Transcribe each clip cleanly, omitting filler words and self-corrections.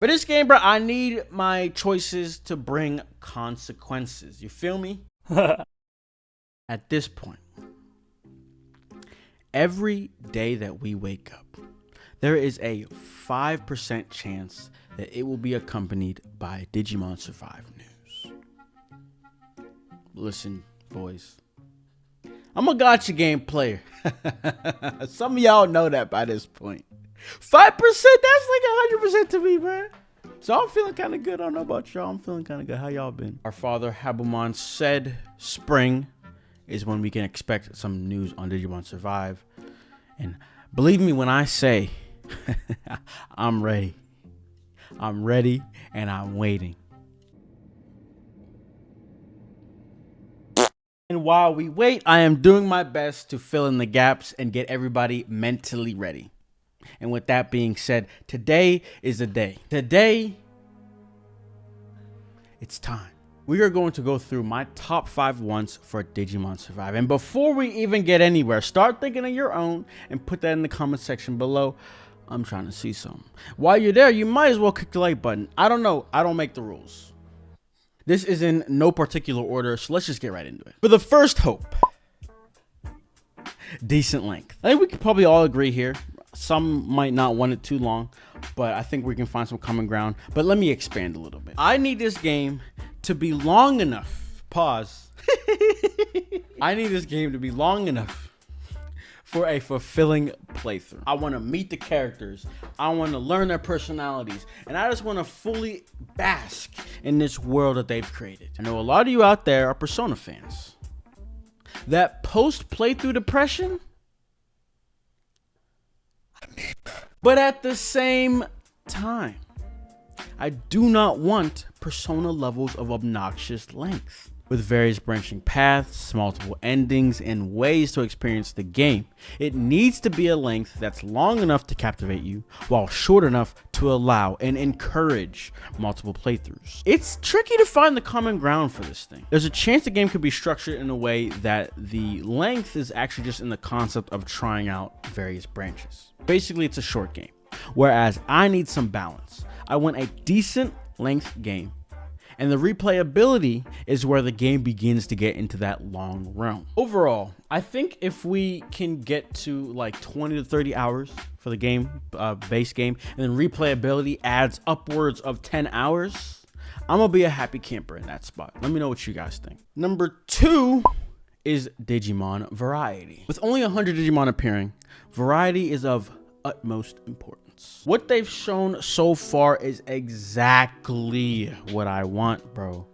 For this game, bro, I need my choices to bring consequences. You feel me? At this point, every day that we wake up, there is a 5% chance that it will be accompanied by Digimon Survive news. Listen, boys, I'm a gacha game player. Some of y'all know that by this point. 5%, that's like 100% to me, bro. So I'm feeling kind of good. I don't know about y'all. I'm feeling kind of good. How y'all been? Our father, Habumon, said spring is when we can expect some news on Digimon Survive. And believe me when I say I'm ready. I'm ready and I'm waiting. And while we wait, I am doing my best to fill in the gaps and get everybody mentally ready. And with that being said, today is the day. Today, it's time. We are going to go through my top 5 ones for Digimon Survive. And before we even get anywhere, start thinking of your own and put that in the comment section below. I'm trying to see some. While you're there, you might as well click the like button. I don't know. I don't make the rules. This is in no particular order, so let's just get right into it. For the first hope, decent length. I think we could probably all agree here. Some might not want it too long, but I think we can find some common ground. But let me expand a little bit. I need this game to be long enough. Pause. I need this game to be long enough for a fulfilling playthrough. I want to meet the characters. I want to learn their personalities. And I just want to fully bask in this world that they've created. I know a lot of you out there are Persona fans. That post-playthrough depression? But at the same time, I do not want Persona levels of obnoxious length. With various branching paths, multiple endings, and ways to experience the game, it needs to be a length that's long enough to captivate you, while short enough to allow and encourage multiple playthroughs. It's tricky to find the common ground for this thing. There's a chance the game could be structured in a way that the length is actually just in the concept of trying out various branches. Basically, it's a short game, whereas I need some balance. I want a decent length game, and the replayability is where the game begins to get into that long realm. Overall, I think if we can get to like 20 to 30 hours for the game, base game, and then replayability adds upwards of 10 hours, I'm gonna be a happy camper in that spot. Let me know what you guys think. Number 2 is Digimon variety. With only 100 Digimon appearing, variety is of utmost importance. What they've shown so far is exactly what I want, bro.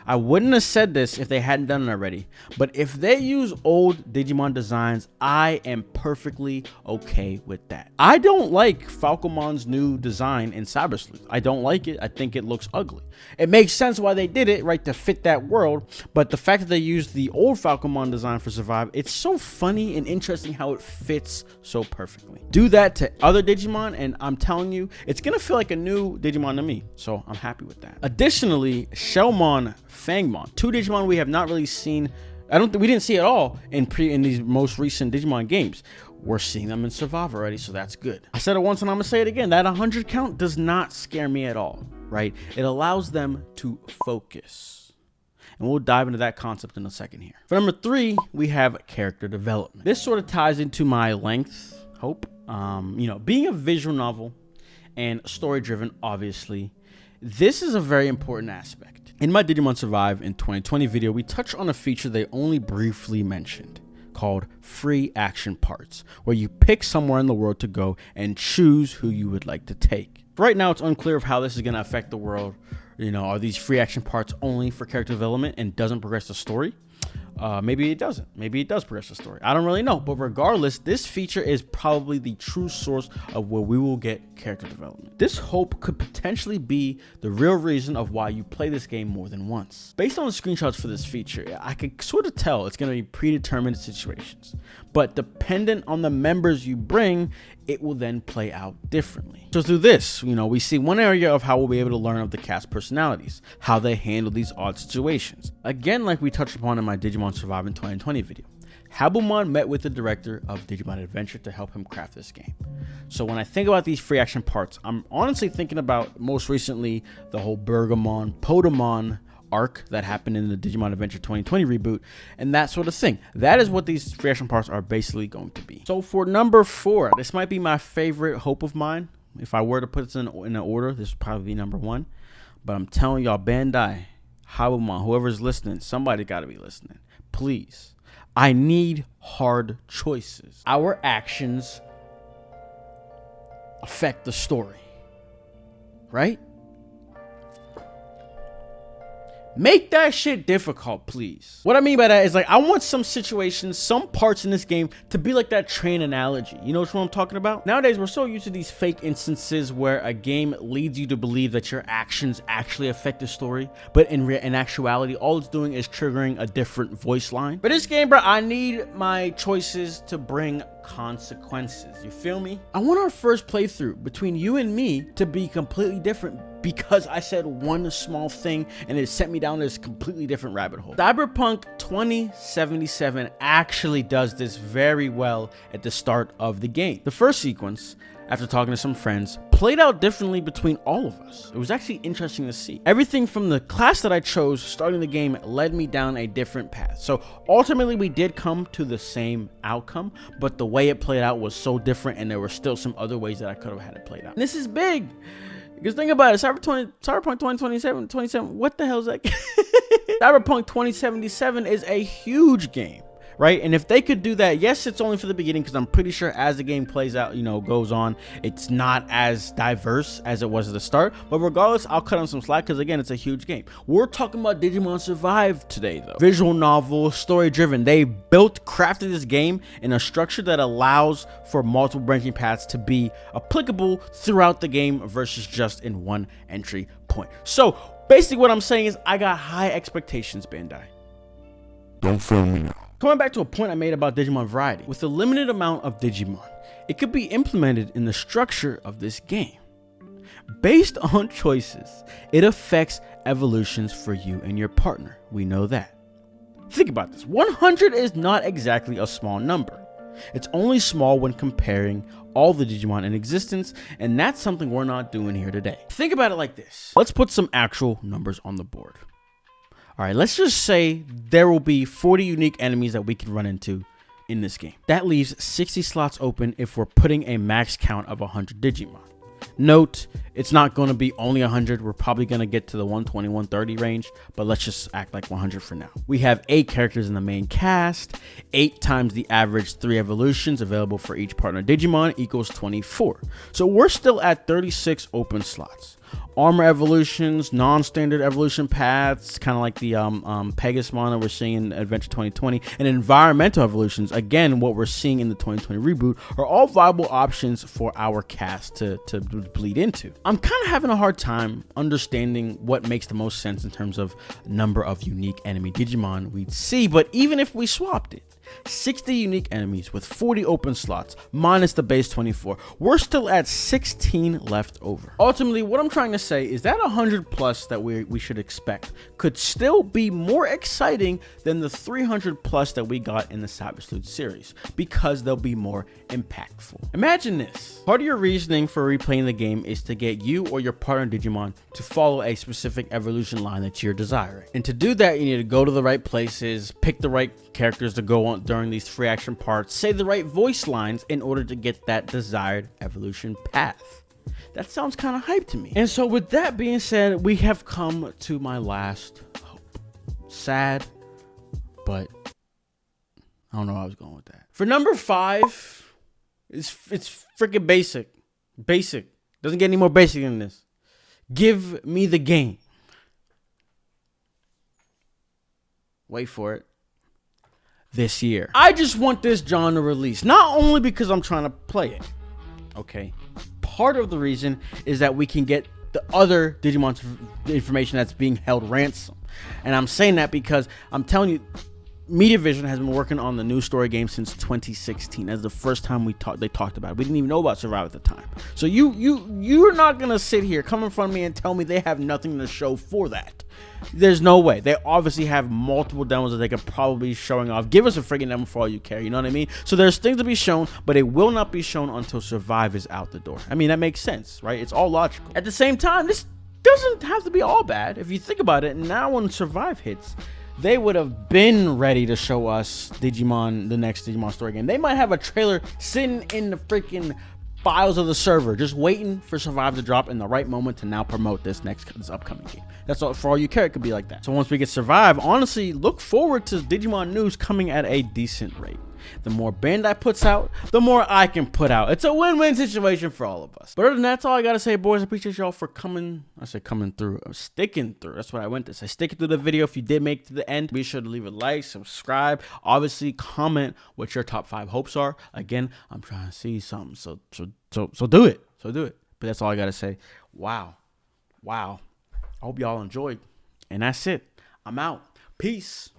I wouldn't have said this if they hadn't done it already, but if they use old Digimon designs, I am perfectly okay with that. I don't like Falcomon's new design in Cyber Sleuth. I don't like it. I think it looks ugly. It makes sense why they did it, right, to fit that world, but the fact that they used the old Falcomon design for Survive, it's so funny and interesting how it fits so perfectly. Do that to other Digimon, and I'm telling you, it's gonna feel like a new Digimon to me, so I'm happy with that. Additionally, Shellmon, Fangmon, 2 Digimon we have not really seen. We didn't see at all in these most recent Digimon games. We're seeing them in Survive already, so that's good. I said it once and I'm gonna say it again. That 100 count does not scare me at all, right? It allows them to focus. And we'll dive into that concept in a second here. For number 3, we have character development. This sort of ties into my length hope. Being a visual novel and story-driven, obviously, this is a very important aspect. In my Digimon Survive in 2020 video, we touched on a feature they only briefly mentioned called free action parts, where you pick somewhere in the world to go and choose who you would like to take. Right now, it's unclear of how this is going to affect the world. Are these free action parts only for character development and doesn't progress the story? Maybe it doesn't. Maybe it does progress the story. I don't really know. But regardless, this feature is probably the true source of where we will get character development. This hope could potentially be the real reason of why you play this game more than once. Based on the screenshots for this feature, I could sort of tell it's going to be predetermined situations. But dependent on the members you bring, it will then play out differently. So through this, we see one area of how we'll be able to learn of the cast personalities, how they handle these odd situations. Again, like we touched upon in my Digimon Survive in 2020 video, Habumon met with the director of Digimon Adventure to help him craft this game. So when I think about these free action parts, I'm honestly thinking about most recently the whole Bergamon, Podamon arc that happened in the Digimon Adventure 2020 reboot and that sort of thing. That is what these free action parts are basically going to be. So for number 4, this might be my favorite hope of mine. If I were to put it in an order, this would probably be number 1. But I'm telling y'all, Bandai, Habumon, whoever's listening, somebody got to be listening. Please. I need hard choices. Our actions affect the story, right? Make that shit difficult, please. What I mean by that is, like, I want some situations, some parts in this game to be like that train analogy. You know what I'm talking about? Nowadays, we're so used to these fake instances where a game leads you to believe that your actions actually affect the story, but in actuality, all it's doing is triggering a different voice line. For this game, bro, I need my choices to bring consequences. You feel me? I want our first playthrough between you and me to be completely different because I said one small thing and it sent me down this completely different rabbit hole. Cyberpunk 2077 actually does this very well at the start of the game. The first sequence, after talking to some friends, played out differently between all of us. It was actually interesting to see. Everything from the class that I chose starting the game led me down a different path. So ultimately we did come to the same outcome, but the way it played out was so different and there were still some other ways that I could have had it played out. And this is big. Because think about it, Cyberpunk 2027, what the hell is that? Cyberpunk 2077 is a huge game, right? And if they could do that, yes, it's only for the beginning, because I'm pretty sure as the game plays out, you know, goes on, it's not as diverse as it was at the start. But regardless, I'll cut on some slack because, again, it's a huge game. We're talking about Digimon Survive today, though. Visual novel, story-driven. They crafted this game in a structure that allows for multiple branching paths to be applicable throughout the game versus just in one entry point. So basically what I'm saying is I got high expectations, Bandai. Don't film me now. Coming back to a point I made about Digimon variety, with a limited amount of Digimon, it could be implemented in the structure of this game. Based on choices, it affects evolutions for you and your partner. We know that. Think about this. 100 is not exactly a small number. It's only small when comparing all the Digimon in existence, and that's something we're not doing here today. Think about it like this. Let's put some actual numbers on the board. All right, let's just say there will be 40 unique enemies that we can run into in this game. That leaves 60 slots open if we're putting a max count of 100 Digimon. Note, it's not going to be only 100. We're probably going to get to the 120, 130 range, but let's just act like 100 for now. We have 8 characters in the main cast. 8 times the average 3 evolutions available for each partner Digimon equals 24. So we're still at 36 open slots. Armor evolutions, non-standard evolution paths, kind of like the Pegasmon that we're seeing in Adventure 2020, and environmental evolutions, again, what we're seeing in the 2020 reboot, are all viable options for our cast to bleed into. I'm kind of having a hard time understanding what makes the most sense in terms of number of unique enemy Digimon we'd see, but even if we swapped it, 60 unique enemies with 40 open slots minus the base 24, we're still at 16 left over. Ultimately, what I'm trying to say is that 100 plus that we should expect could still be more exciting than the 300 plus that we got in the Cyber Sleuth series, because they'll be more impactful. Imagine this. Part of your reasoning for replaying the game is to get you or your partner Digimon to follow a specific evolution line that you're desiring. And to do that, you need to go to the right places, pick the right characters to go on during these free action parts, say the right voice lines in order to get that desired evolution path. That sounds kind of hype to me. And so with that being said, we have come to my last hope. Sad, but I don't know how I was going with that. For number 5, it's freaking basic. Basic. Doesn't get any more basic than this. Give me the game. Wait for it. This year. I just want this genre released, not only because I'm trying to play it, okay? Part of the reason is that we can get the other Digimon information that's being held ransom. And I'm saying that because I'm telling you, Mediavision has been working on the new story game since 2016. That's the first time they talked about it. We didn't even know about Survive at the time. So you're not gonna sit here, come in front of me and tell me they have nothing to show for that. There's no way. They obviously have multiple demos that they could probably be showing off. Give us a freaking demo for all you care. You know what I mean? So there's things to be shown, but it will not be shown until Survive is out the door. I mean, that makes sense, right? It's all logical. At the same time, this doesn't have to be all bad. If you think about it, now when Survive hits, they would have been ready to show us Digimon, the next Digimon story game. They might have a trailer sitting in the freaking files of the server, just waiting for Survive to drop in the right moment to now promote this upcoming game. That's all. For all you care, it could be like that. So once we get Survive, honestly, look forward to Digimon news coming at a decent rate. The more Bandai puts out, the more I can put out. It's a win-win situation for all of us. But other than that, that's all I gotta say, boys. I appreciate y'all for coming. I said coming through. I'm sticking through. That's what I went to say. Sticking through the video. If you did make it to the end, be sure to leave a like, subscribe. Obviously, comment what your top 5 hopes are. Again, I'm trying to see something. So do it. So do it. But that's all I gotta say. Wow. I hope y'all enjoyed. And that's it. I'm out. Peace.